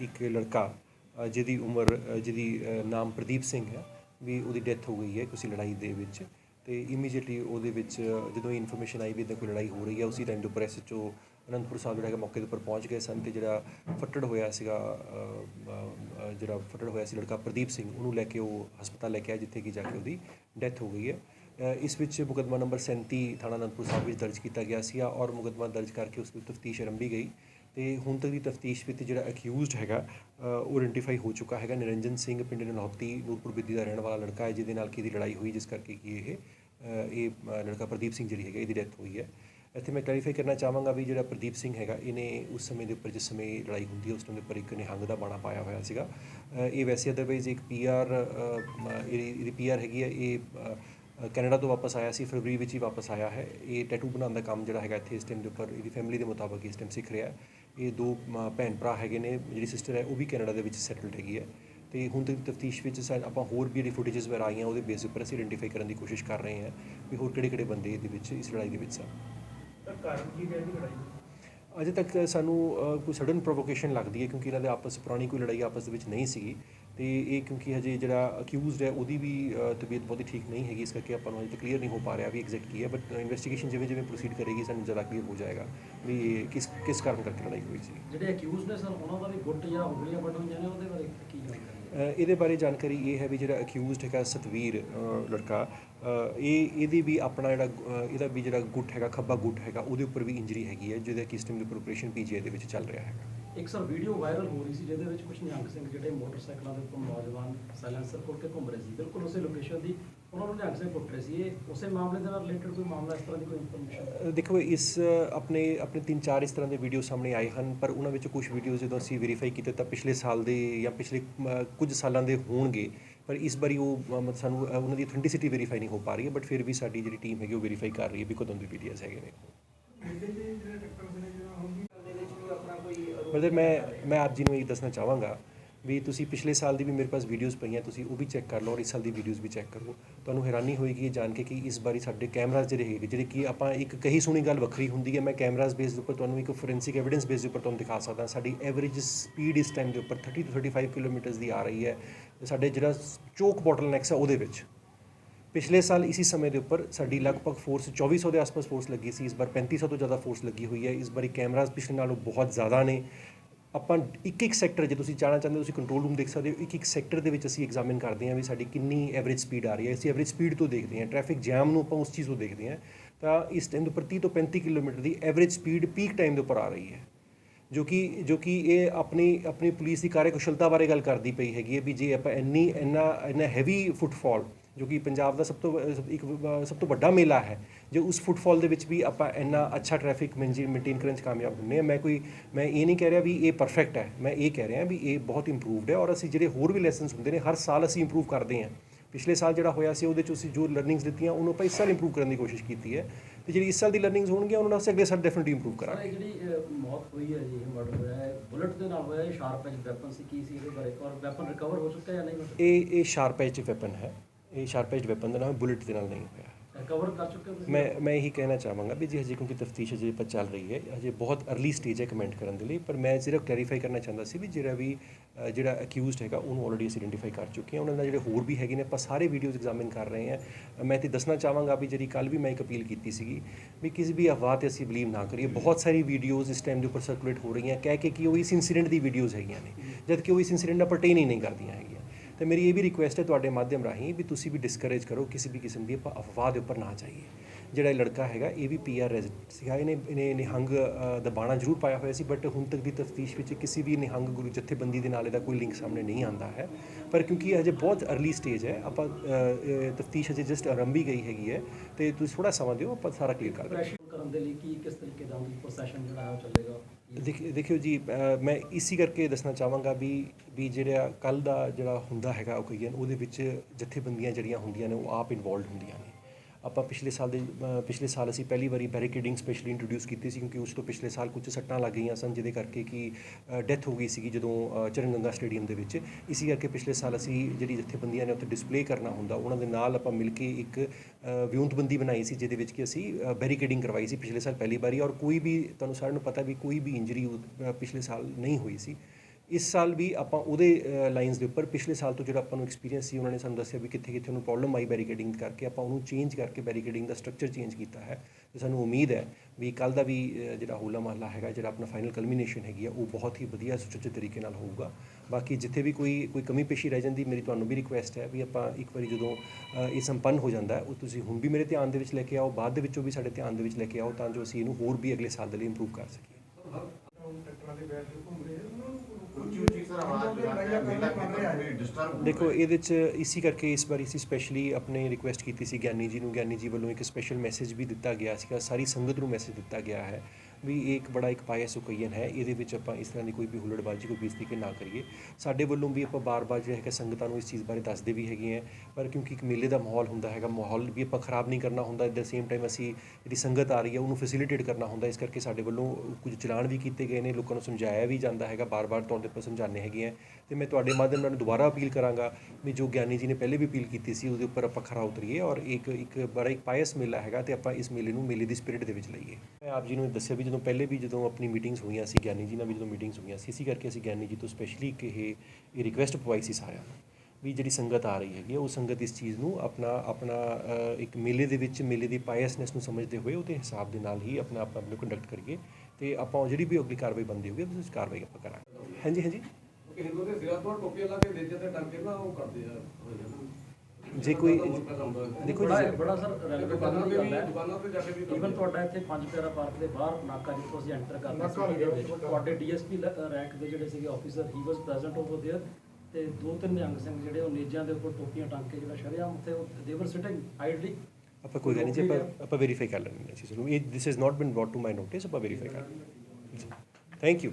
एक लड़का जिहदी उम्र जिहदी नाम प्रदीप सिंह है भी उहदी डैथ हो गई है किसी लड़ाई दे विच ते इमीजिएटली उहदे विच जदों इन्फॉर्मेशन आई भी इदां कोई लड़ाई हो रही है उसी टाइम के उपर SHO अनंतपुर साहब जिहड़ा मौके के उपर पहुँच गए सन ते जिहड़ा फट्टड़ होया सीगा जिहड़ा फट्टड़ होया सी लड़का प्रदीप सिंह उहनूं लैके वो हस्पताल लैके आए जिथे कि जाके उहदी डैथ हो गई है। इस विच मुकदमा नंबर 37 थाणा अनंतपुर साहब विच दर्ज किया गया सीगा और मुकदमा दर्ज करके उसकी तफ्तीश आरंभी गई तो हुण तक की तफ्तीश में जो अक्यूज़ड हैगा वो आइडेंटिफाई हो चुका है। निरंजन सिंह पिंड नलौती नूरपुर बिद्दी का रहने वाला लड़का है जिहदे नाल कि लड़ाई हुई जिस करके कि ये लड़का प्रदीप सिंह जी है इसकी डैथ हुई है। इत्थे मैं क्लैरीफाई करना चाहांगा भी जो प्रदीप सिंह है इन्हें उस समय के उपर जिस समय लड़ाई होंगी है उस टाइम के उपर एक निहंग का बाणा पाया हुआ सीगा। ये वैसे अदरवाइज एक PR PR हैगी है ये कैनेडा तो वापस आया सी फरवरी में ही वापस आया है। ये टैटू बनाने का काम जोड़ा है इतने इस टाइम के उपर ये फैमिली के मुताबिक इस टाइम सीख रहा है। ये 2 भैन भरा है ने जी सिस्टर है वो भी कैनेडा के सैटल्ड हैगी है। तो हुण तक तफ्तीश में आप होर भी जी फुटेजिज वगैरह आई हैं वो बेस पर असीं आइडेंटिफाई करने की कोशिश कर रहे हैं भी होर किहड़े बंदे इस लड़ाई के सन। अजे तक सानू कोई सडन प्रोवोकेशन लगती है क्योंकि इन्होंने आपस पुरानी कोई लड़ाई आपस नहीं सी तो ये क्योंकि हजे जो अक्यूज़ड है वही भी तबीयत बहुत ही ठीक नहीं हैगी इस करके आपको अजे तक क्लीयर नहीं हो पा रहा भी एग्जैक्ट की है। बट इन्वेस्टिगेशन जिवें जिवें प्रोसीड करेगी सानू ज़्यादा क्लीयर हो जाएगा भी ये किस कारण करके लड़ाई हुई सी। ਜਿਹੜੇ ਅਕਿਊਜ਼ਡ ਨੇ ਸਰ ਉਹਨਾਂ ਦਾ ਵੀ ਗੁੱਟ ਜਾਂ ਉਂਗਲੀਆਂ ਵੱਢ ਹੋਈਆਂ ਨੇ ਉਹਦੇ ਬਾਰੇ ਕੀ ਜਾਣਕਾਰੀ ये बारे जानकारी ये है भी जो अक्यूज़ड है सतवीर लड़का ये भी अपना जो भी जो गुट है खब्बा गुट है वो उपर भी इंजरी हैगी है जिहदा कि इस टाइम के उपर ऑपरेशन PGI के चल रहा है। एक सर वीडियो वायरल हो रही सी जिहदे विच कुछ निहंग सिंह जिहड़े मोटरसाइकिलों के उपर नौजवान साइलेंसर खोल के घूम रहे थे बिल्कुल उस लोकेशन की उन्होंने निहंग सिंह कुट रहे थे उस मामले के रिलेटेड कोई मामला इस तरह की कोई इन्फॉर्मेशन देखो इस अपने 3-4 इस तरह के वीडियो सामने आए हैं पर उन्होंने कुछ वीडियो जो असीं वेरीफाई किए तो पिछले साल के या पिछले कुछ सालों के होणगे पर इस बारी वो मतलब सानू उन्होंने ऑथेंटिसिटी वेरीफाई नहीं हो पा रही है। बट फिर भी साडी जी टीम है वो वेरीफाई कर रही है भी कदों के वीडियोज़ है। मतलब मैं आप जी ये दसना चाहवागा भी तुसी पिछले साल की भी मेरे पास वीडियोज़ पई तुसी वो भी चैक कर लो और इस साल की वीडियोज़ भी चैक करो तो हैरानी होएगी ये जान के कि इस बारी साडे कैमराज जिहड़े कि आप एक कही सुनी गल वक्री होंदी है। मैं कैमराज बेस के उपर एक फोरेंसिक एविडेंस बेस के उपर तुहानूं दिखा सकदा साडी एवरेज स्पीड इस टाइम के उपर 30 to 35 किलोमीटर्स की आ रही है। साडे जिहड़ा चोक बॉटलनैक्स है उहदे विच पिछले साल इसी समय के उपर साडी लगभग फोर्स 2400 के आसपास फोर्स लगी सी इस बार 3500 तो ज़्यादा फोर्स लगी हुई है। इस बारी कैमराज पिछले नालों बहुत ज़्यादा ने ਆਪਾਂ एक सैक्टर जो तुसीं जाना चाहते हो तुसीं कंट्रोल रूम देख सकते हो एक सैक्टर के असीं एग्जामिन करते हैं भी साडी कितनी एवरेज स्पीड आ रही है। असीं एवरेज स्पीड तो देखते हैं ट्रैफिक जैम नूं आपां उस चीज़ को देखते हैं तो इस टाइम के उपर 30 to 35 किलोमीटर की एवरेज स्पीड पीक टाइम के उपर आ रही है जो कि ये अपनी पुलिस की कार्यकुशलता बारे गल करती पई हैगी है भी जे आप इन्ना हैवी फुटफॉल जो कि पंजाब का सब तो वड्डा मेला है जो उस फुटफॉल के भी आप इन्ना अच्छा ट्रैफिक मेनटेन करने में कामयाब होंगे। मैं ये नहीं कह रहा भी ये परफेक्ट है मैं ये कह रहा भी ये बहुत इंप्रूवड है और असीं जिहड़े होर भी लैसनस होंगे हर साल असीं इंप्रूव करते हैं। पिछले साल जो होया सी उहदे च जो लर्निंग्स दित्तियां उन्होंने ਆਪਾਂ इस साल इंप्रूव करने की कोशिश की है तो जी इस साल की लर्निंग्स होंगे उन्होंने असीं अगले साल डेफिनेटली इंप्रूव करांगे। जी मौत हुई है जी मर्डर होया है बुलेट के नाल होया शार्प एज वैपन सी की सी इहदे बारे और वैपन रिकवर हो चुका है या नहीं हो चुका ये शार्प एज वैपन है ये शार्प एज वैपन का नाम बुलेट के नाल नहीं होया रिकवर कर चुके हो। मैं यही कहना चाहांगा भी जी हजे क्योंकि तफ्तीश हजे पर चल रही है हजे बहुत अर्ली स्टेज है कमेंट करने के लिए पर मैं सिर्फ क्लैरीफाई करना चाहता सी भी जिहड़ा अक्यूज़ड हैगा उन्होंने ऑलरेडी असीं आइडेंटिफाई कर चुके हैं उन्होंने जिहड़े होर भी हैगे ने आपां सारे वीडियोज़ एग्जामिन कर रहे हैं। मैं तो दसना चाहांगा भी जी कल भी मैं एक अपील की सीगी भी किसी भी अफवाह ते असीं बिलीव ना करिए। बहुत सारी वीडियोज़ इस टाइम के उपर सर्कुलेट हो रही हैं कह के कि वो इस इंसीडेंट की वीडियोज़ हैगियां ने जबकि वो इस इंसीडेंट नाल परटेन ही नहीं करदियां हैगियां। तो मेरी ये भी रिक्वेस्ट है तुहाडे माध्यम राहीं भी तुसीं भी डिस्करेज करो किसी भी किस्म की आपां अफवाह के उपर ना जाइए। जिहड़ा लड़का हैगा ये भी PR रेजिडेंट सीगा इन्हें निहंग दा बाणा जरूर पाया होया सी बट हुण तक की तफ्तीश में किसी भी निहंग गुरु जत्थेबंदी दे नाल इहदा कोई लिंक सामने नहीं आता है। पर क्योंकि हजे बहुत अर्ली स्टेज है आप तफ्तीश हजे जस्ट आरंभी गई हैगी है तो तुसीं थोड़ा समा दिओ आप सारा क्लीयर कर देंगे। किस तरीके का प्रोसेशन जो है चलेगा देखियो जी मैं इसी करके दसना चाहांगा भी जिहड़ा कल का जिहड़ा हुंदा हैगा ओकेजन उहदे विच जत्थेबंदियां जिहड़ियां हुंदियां ने वो आप इनवॉल्व हुंदियां ने। ਆਪਾਂ पिछले साल असीं पहली बारी बैरिकेडिंग स्पैशली इंट्रोड्यूस की थी क्योंकि उस तो पिछले साल कुछ सट्टां लग गई सन जिहदे करके कि डैथ हो गई सी जदों चरणगंगा स्टेडियम के विच। इसी करके पिछले साल असीं जिहड़ी जत्थेबंदियां ने उत्थे डिस्पले करना हुंदा उन्हां दे नाल आपां मिल के एक विਉਂਤਬੰਦੀ बनाई सी जिहदे विच कि असीं बैरिकेडिंग करवाई सी पिछले साल पहली बारी और कोई भी तुहानूं सारिਆਂ नूं पता भी कोई भी इंजरी पिछले साल नहीं हुई सी। ਇਸ ਸਾਲ ਵੀ ਆਪਾਂ ਉਹਦੇ ਲਾਈਨਸ ਦੇ ਉੱਪਰ ਪਿਛਲੇ ਸਾਲ ਤੋਂ ਜਿਹੜਾ ਆਪਾਂ ਨੂੰ ਐਕਸਪੀਰੀਅੰਸ ਸੀ ਉਹਨਾਂ ਨੇ ਸਾਨੂੰ ਦੱਸਿਆ ਵੀ ਕਿੱਥੇ ਕਿੱਥੇ ਉਹਨੂੰ ਪ੍ਰੋਬਲਮ ਆਈ ਬੈਰੀਕੇਡਿੰਗ ਕਰਕੇ ਆਪਾਂ ਉਹਨੂੰ ਚੇਂਜ ਕਰਕੇ ਬੈਰੀਕੇਡਿੰਗ ਦਾ ਸਟਰਕਚਰ ਚੇਂਜ ਕੀਤਾ ਹੈ ਤੇ ਸਾਨੂੰ ਉਮੀਦ ਹੈ ਵੀ ਕੱਲ੍ਹ ਦਾ ਵੀ ਜਿਹੜਾ ਹੋਲਾ ਮਹੱਲਾ ਹੈਗਾ ਜਿਹੜਾ ਆਪਣਾ ਫਾਈਨਲ ਕਲਮੀਨੇਸ਼ਨ ਹੈਗੀ ਆ ਉਹ ਬਹੁਤ ਹੀ ਵਧੀਆ ਸੁਚੱਜੇ ਤਰੀਕੇ ਨਾਲ ਹੋਊਗਾ। ਬਾਕੀ ਜਿੱਥੇ ਵੀ ਕੋਈ ਕਮੀ ਪੇਸ਼ੀ ਰਹਿ ਜਾਂਦੀ ਮੇਰੀ ਤੁਹਾਨੂੰ ਵੀ ਰਿਕੁਐਸਟ ਹੈ ਵੀ ਆਪਾਂ ਇੱਕ ਵਾਰੀ ਜਦੋਂ ਇਹ ਸੰਪੰਨ ਹੋ ਜਾਂਦਾ ਉਹ ਤੁਸੀਂ ਹੁਣ ਵੀ ਮੇਰੇ ਧਿਆਨ ਦੇ ਵਿੱਚ ਲੈ ਕੇ ਆਓ, ਬਾਅਦ ਦੇ ਵਿੱਚੋਂ ਵੀ ਸਾਡੇ ਧਿਆਨ ਦੇ ਵਿੱਚ ਲੈ ਕੇ ਆਓ ਤਾਂ ਜੋ ਅਸੀਂ ਇਹਨੂੰ ਹੋਰ ਵੀ ਅਗਲੇ ਸਾਲ ਦੇ ਲਈ ਇੰਪਰੂਵ ਕਰ ਸਕੀਏ। ਦੇਖੋ ਇਹਦੇ 'ਚ ਇਸੀ ਕਰਕੇ ਇਸ ਵਾਰੀ ਅਸੀਂ ਸਪੈਸ਼ਲੀ ਆਪਣੇ ਰਿਕੁਐਸਟ ਕੀਤੀ ਸੀ ਗਿਆਨੀ ਜੀ ਨੂੰ, ਗਿਆਨੀ ਜੀ ਵੱਲੋਂ ਇੱਕ ਸਪੈਸ਼ਲ ਮੈਸੇਜ ਵੀ ਦਿੱਤਾ ਗਿਆ ਸੀਗਾ, ਸਾਰੀ ਸੰਗਤ ਨੂੰ ਮੈਸੇਜ ਦਿੱਤਾ ਗਿਆ ਹੈ ਵੀ ਇਹ ਇੱਕ ਬੜਾ ਇੱਕ ਪਾਇਸ ਓਕੇਜ਼ਨ ਹੈ, ਇਹਦੇ ਵਿੱਚ ਆਪਾਂ ਇਸ ਤਰ੍ਹਾਂ ਦੀ ਕੋਈ ਵੀ ਹੁੱਲੜਬਾਜ਼ੀ ਕੋਈ ਬੇਇੱਜ਼ਤੀ ਨਾ ਕਰੀਏ। ਸਾਡੇ ਵੱਲੋਂ ਵੀ ਆਪਾਂ ਬਾਰ-ਬਾਰ ਜਿਹੜਾ ਹੈਗਾ ਸੰਗਤਾਂ ਨੂੰ ਇਸ ਚੀਜ਼ ਬਾਰੇ ਦੱਸਦੇ ਵੀ ਹੈਗੇ ਹਾਂ, ਪਰ ਕਿਉਂਕਿ ਇੱਕ ਮੇਲੇ ਦਾ ਮਾਹੌਲ ਹੁੰਦਾ ਹੈਗਾ, ਮਾਹੌਲ ਵੀ ਆਪਾਂ ਖ਼ਰਾਬ ਨਹੀਂ ਕਰਨਾ ਹੁੰਦਾ, ਐਟ ਦ ਸੇਮ ਟਾਈਮ ਅਸੀਂ ਜਿਹੜੀ ਸੰਗਤ ਆ ਰਹੀ ਹੈ ਉਹਨੂੰ ਫੈਸਿਲੀਟੇਟ ਕਰਨਾ ਹੁੰਦਾ, ਇਸ ਕਰਕੇ ਸਾਡੇ ਵੱਲੋਂ ਕੁਝ ਚਲਾਨ ਵੀ ਕੀਤੇ ਗਏ ਨੇ, ਲੋਕਾਂ ਨੂੰ ਸਮਝਾਇਆ ਵੀ ਜਾਂਦਾ ਹੈਗਾ, ਬਾਰ-ਬਾਰ ਤੌਰ 'ਤੇ ਆਪਾਂ ਸਮਝਾਉਂਦੇ ਹੈਗੇ ਹਾਂ। ਅਤੇ ਮੈਂ ਤੁਹਾਡੇ ਮਾਧਿਅਮ ਨਾਲ ਦੁਬਾਰਾ ਅਪੀਲ ਕਰਾਂਗਾ ਵੀ ਜੋ ਗਿਆਨੀ ਜੀ ਨੇ ਪਹਿਲੇ ਵੀ ਅਪੀਲ ਕੀਤੀ ਸੀ ਉਹਦੇ ਉੱਪਰ ਆਪਾਂ ਖਰਾ ਉਤਰੀਏ ਔਰ ਇੱਕ ਬੜਾ ਇੱਕ ਪਾਇਸ ਮੇਲਾ ਹੈਗਾ ਅਤੇ ਆਪਾਂ ਇਸ ਮੇਲੇ ਨੂੰ ਮੇਲੇ ਦੀ ਸਪਿਰਿਟ ਦੇ ਵਿੱਚ ਲਈਏ। ਮੈਂ ਆਪ ਜੀ ਨੂੰ ਦੱਸਿਆ ਵੀ ਜਦੋਂ ਆਪਣੀ ਮੀਟਿੰਗਸ ਹੋਈਆਂ ਸੀ ਗਿਆਨੀ ਜੀ ਨਾਲ ਵੀ ਜਦੋਂ ਮੀਟਿੰਗਸ ਹੋਈਆਂ ਸੀ, ਇਸੀ ਕਰਕੇ ਅਸੀਂ ਗਿਆਨੀ ਜੀ ਤੋਂ ਸਪੈਸ਼ਲੀ ਇੱਕ ਇਹ ਰਿਕੁਐਸਟ ਪਵਾਈ ਸੀ ਸਾਰਿਆਂ ਨੂੰ ਵੀ ਜਿਹੜੀ ਸੰਗਤ ਆ ਰਹੀ ਹੈਗੀ ਉਹ ਸੰਗਤ ਇਸ ਚੀਜ਼ ਨੂੰ ਆਪਣਾ ਇੱਕ ਮੇਲੇ ਦੇ ਵਿੱਚ ਮੇਲੇ ਦੀ ਪਾਇਸਨੈਸ ਨੂੰ ਸਮਝਦੇ ਹੋਏ ਉਹਦੇ ਹਿਸਾਬ ਦੇ ਨਾਲ ਹੀ ਆਪਣਾ ਨੂੰ ਕੰਡਕਟ ਕਰੀਏ ਅਤੇ ਆਪਾਂ ਜਿਹੜੀ ਵੀ ਅਗਲੀ ਕਾਰਵਾਈ ਬਣਦੀ ਹੋਊਗੀ ਉਸ ਕਾਰਵਾਈ ਆਪਾਂ ਕਰਾਂਗੇ। ਹਾਂਜੀ ਹਿੰਦੂ ਦੇ ਸਿਰਾਂ ਤੋਂ ਟੋਪੀਆਂ ਲਾ ਕੇ ਦੇਜੇ ਤੇ ਟੰਗੇ ਨਾ ਉਹ ਕਰਦੇ ਆ ਜੇ ਕੋਈ ਦੇਖੋ ਬੜਾ ਸਰ ਦੁਕਾਨਾਂ ਦੀ ਗੱਲ ਹੈ, ਦੁਕਾਨਾਂ ਤੇ ਜਾ ਕੇ ਵੀ ਈਵਨ ਤੁਹਾਡਾ ਇੱਥੇ ਪੰਜ ਪਿਆਰਾ ਪਾਰਕ ਦੇ ਬਾਹਰ ਨਾਕਾ ਜਿੱਥੋਂ ਅਸੀਂ ਐਂਟਰ ਕਰਦੇ ਸੀ ਦੇ ਵਿੱਚ ਤੁਹਾਡੇ ਡੀਐਸਪੀ ਰੈਂਕ ਦੇ ਜਿਹੜੇ ਸੀਗੇ officer he was present over there ਤੇ ਦੋ ਤਿੰਨ ਨਿਹੰਗ ਸਿੰਘ ਜਿਹੜੇ ਉਹ ਨੇਜਾਂ ਦੇ ਉੱਪਰ ਟੋਪੀਆਂ ਟੰਗ ਕੇ ਜਿਹੜਾ ਸ਼ਰੇਆਮ ਉੱਥੇ ਦੇ ਵਰ ਸਿਟਿੰਗ ਆਈਡਲੀ। ਆਪਾਂ ਕੋਈ ਗੱਲ ਨਹੀਂ ਜੀ ਆਪਾਂ ਵੈਰੀਫਾਈ ਕਰ ਲੈਂਦੇ ਹਾਂ ਚੀਜ਼ ਨੂੰ, ਇਹ this is not been brought to my notice, ਆਪਾਂ ਵੈਰੀਫਾਈ ਕਰ ਲੈਂਦੇ ਹਾਂ। Thank you.